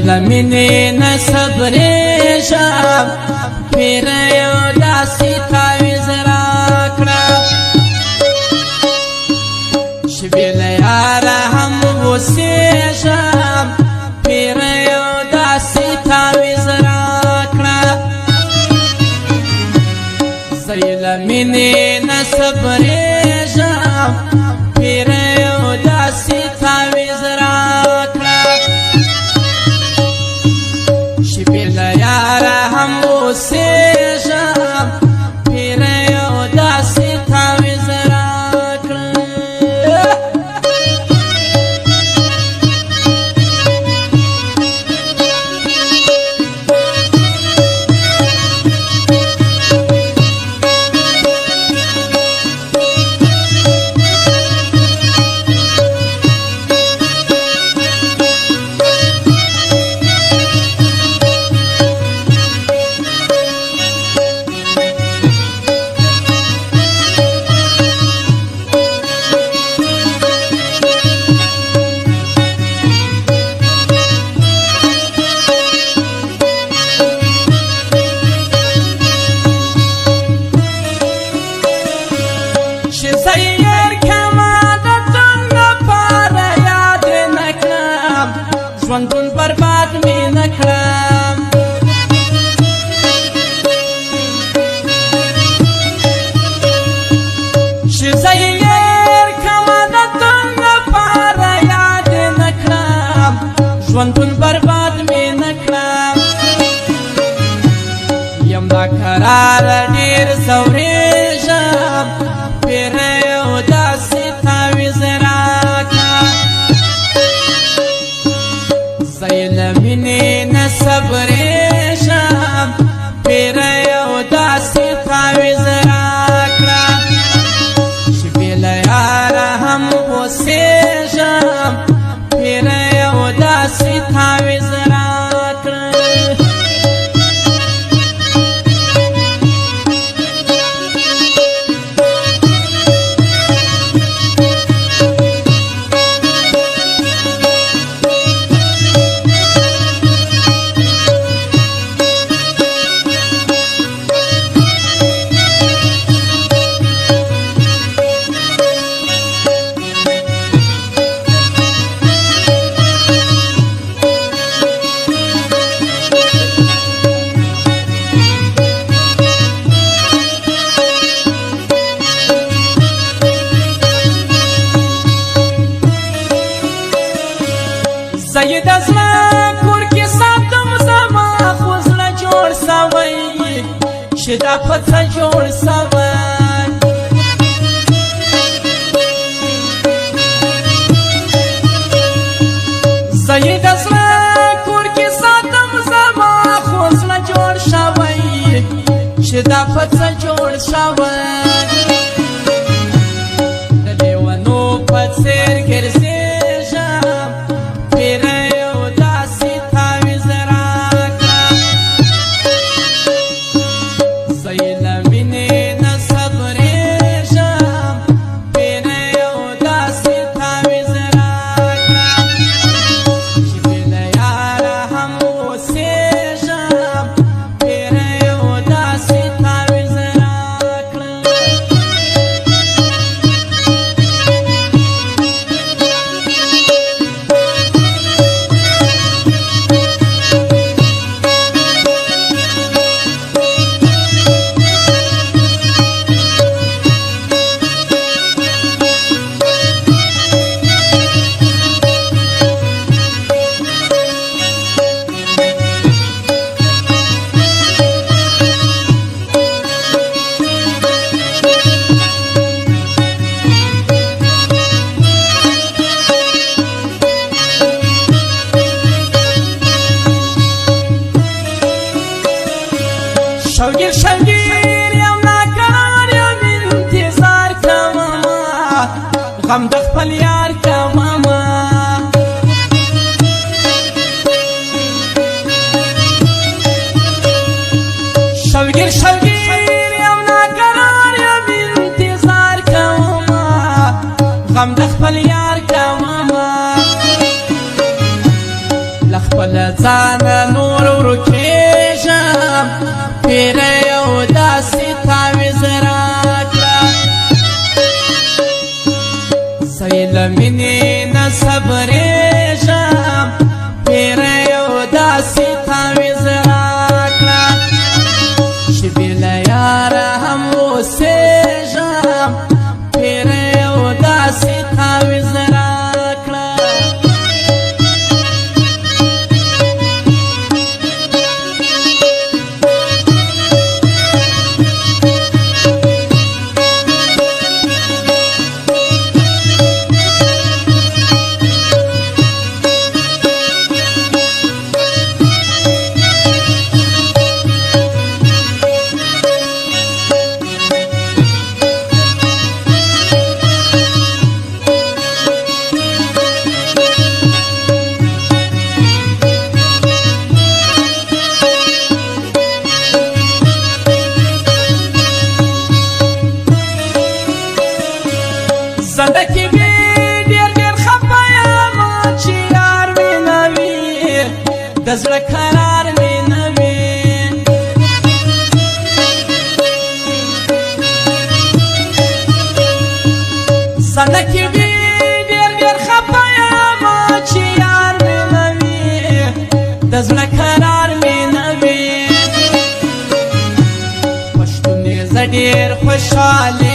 لمنې نه صبرېږم پیره یو داسې تعویض راکړه چې بې له یاره هم اوسېږم پیره یو داسې تعویض راکړه زه یې له مینې نه صبرېږم پیره یو داسې تعویض راکړه چې بې له یاره هم اوسېږم پیره یو داسې تعویض راکړه ژوندون برباد مې نه کړم چې زه یې هېر کړمه د تن لپاره یاد یې نه کړم ژوندون برباد مې نه کړم یم ناقراره ډېر ځورېږم پیره یو داسې تعویض راکړه زه یې له مینې نه صبرېږم پیره یو داسې تعویض راکړه چې بې له یاره هم اوسېږم پیره یو داسې تعویض راکړه زه یې د زړه کور کې ساتم زما خو زړه جوړ سوی چې دا په څه جوړ سوی زه یې د زړه کور کې ساتم زما خو زړه جوړ شوی چې دا په څه جوړ شوی د لیونو په څېر ګرځېږم پیره یو داسې تعویض راکړه زه یې له مینې نه صبرېږم پیره یو داسې تعویض راکړه چې بې له یاره هم اوسېږم پیره یو داسې تعویض راکړه شوگیر شوگیر یم ناقرار یم انتظار کومه غم د خپل یار کومه شوگیر شوگیر یم ناقرار یم انتظار کومه غم د خپل یار کومه له خپل له ځانه نور ورکېږم پیره یو داسې تعویض راکړه زه یې له مینې نه صبرېږم پیره یو داسې تعویض راکړه چې بې له یاره هم اوسېږم پیره یو داسې تعویض راکړه زندگی وی ډېر ډېر خفه یم چې یار مې نه وي د زړه قرار مې نه وي زندگی وی ډېر ډېر خفه یم چې یار مې نه وي د زړه قرار مې نه وي پښتون یې زه ډېر خوشحاله